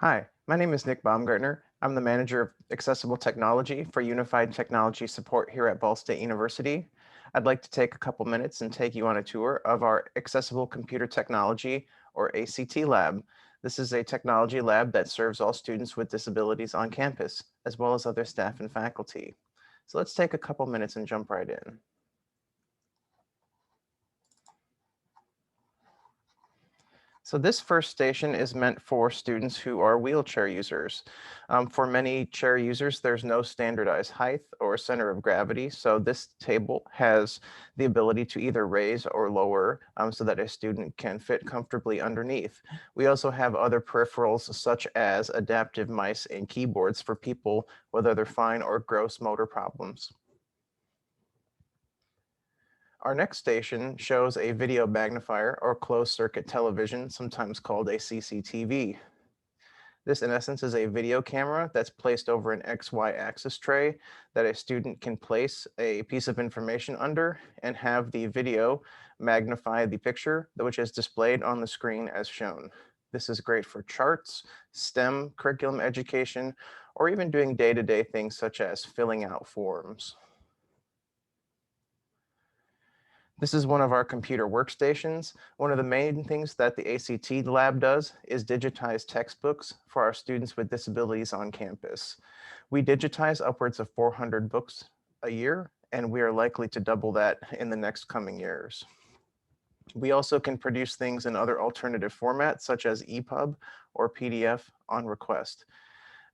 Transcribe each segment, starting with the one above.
Hi, my name is Nick Baumgartner. I'm the manager of accessible technology for Unified Technology Support here at Ball State University. I'd like to take a couple minutes and take you on a tour of our Accessible Computer Technology, or ACT lab. This is a technology lab that serves all students with disabilities on campus, as well as other staff and faculty. So let's take a couple minutes and jump right in. So this first station is meant for students who are wheelchair users. For many chair users, there's no standardized height or center of gravity. So this table has the ability to either raise or lower so that a student can fit comfortably underneath. We also have other peripherals such as adaptive mice and keyboards for people with either fine or gross motor problems. Our next station shows a video magnifier or closed circuit television, sometimes called a CCTV. This, in essence, is a video camera that's placed over an XY axis tray that a student can place a piece of information under and have the video magnify the picture, which is displayed on the screen as shown. This is great for charts, STEM curriculum education, or even doing day-to-day things such as filling out forms. This is one of our computer workstations. One of the main things that the ACT lab does is digitize textbooks for our students with disabilities on campus. We digitize upwards of 400 books a year, and we are likely to double that in the next coming years. We also can produce things in other alternative formats, such as EPUB or PDF on request.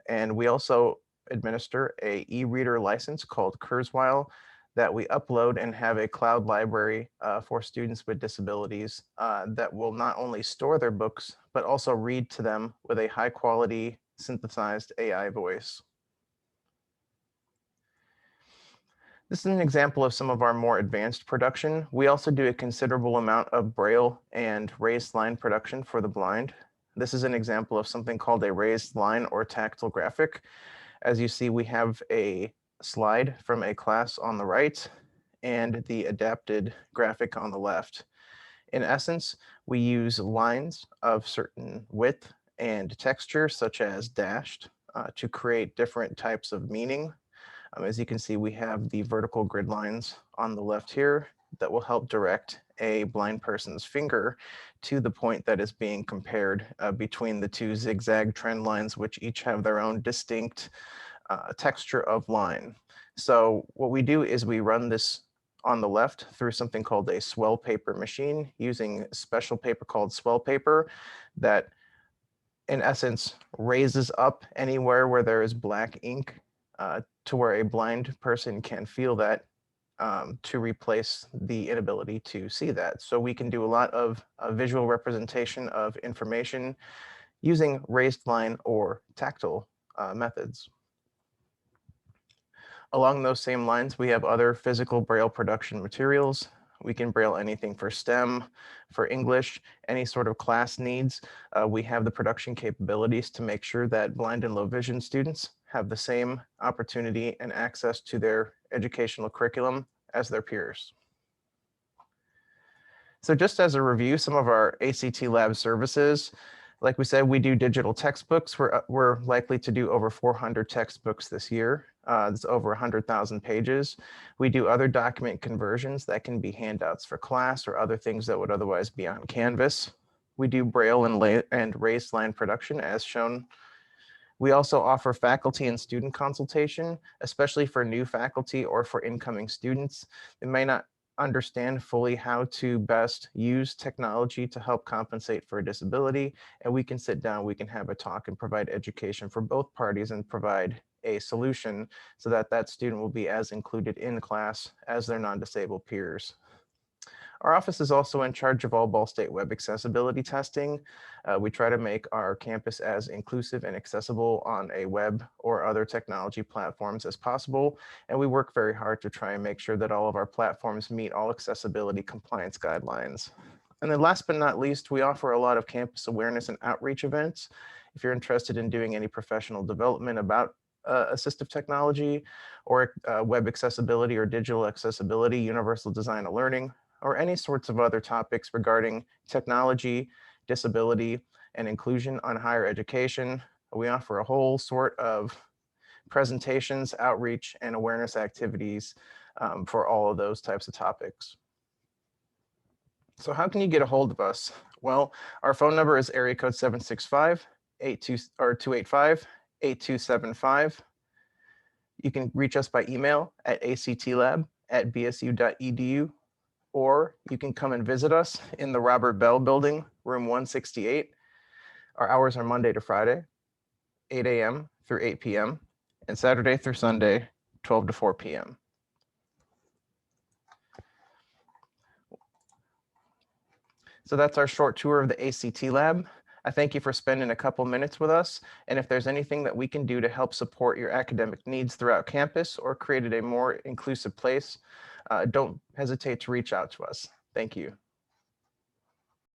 And we also administer a e-reader license called Kurzweil that we upload and have a cloud library for students with disabilities that will not only store their books, but also read to them with a high quality synthesized AI voice. This is an example of some of our more advanced production. We also do a considerable amount of Braille and raised line production for the blind. This is an example of something called a raised line or tactile graphic. As you see, we have a slide from a class on the right and the adapted graphic on the left. In essence, we use lines of certain width and texture, such as dashed, to create different types of meaning. As you can see, we have the vertical grid lines on the left here that will help direct a blind person's finger to the point that is being compared between the two zigzag trend lines, which each have their own distinct texture of line. So what we do is we run this on the left through something called a swell paper machine using special paper called swell paper that in essence raises up anywhere where there is black ink to where a blind person can feel that to replace the inability to see that. So we can do a lot of visual representation of information using raised line or tactile methods. Along those same lines, we have other physical Braille production materials. We can Braille anything for STEM, for English, any sort of class needs. We have the production capabilities to make sure that blind and low vision students have the same opportunity and access to their educational curriculum as their peers. So just as a review, some of our ACT Lab services, like we said, we do digital textbooks. We're likely to do over 400 textbooks this year. It's over 100,000 pages. We do other document conversions that can be handouts for class or other things that would otherwise be on Canvas. We do Braille and raised line production as shown. We also offer faculty and student consultation, especially for new faculty or for incoming students. They may not understand fully how to best use technology to help compensate for a disability. And we can sit down, we can have a talk and provide education for both parties and provide a solution so that that student will be as included in class as their non-disabled peers. Our office is also in charge of all Ball State web accessibility testing. We try to make our campus as inclusive and accessible on a web or other technology platforms as possible. And we work very hard to try and make sure that all of our platforms meet all accessibility compliance guidelines. And then last but not least, we offer a lot of campus awareness and outreach events. If you're interested in doing any professional development about assistive technology or web accessibility or digital accessibility, universal design of learning, or any sorts of other topics regarding technology, disability, and inclusion on higher education, We offer a whole sort of presentations, outreach, and awareness activities for all of those types of topics. So how can you get a hold of us? Well, our phone number is area code 765-285-8275. You can reach us by email at actlab@bsu.edu, or you can come and visit us in the Robert Bell Building, room 168. Our hours are Monday to Friday, 8 a.m. through 8 p.m., and Saturday through Sunday, 12 to 4 p.m. So that's our short tour of the ACT Lab. I thank you for spending a couple minutes with us. And if there's anything that we can do to help support your academic needs throughout campus or create a more inclusive place, don't hesitate to reach out to us. Thank you.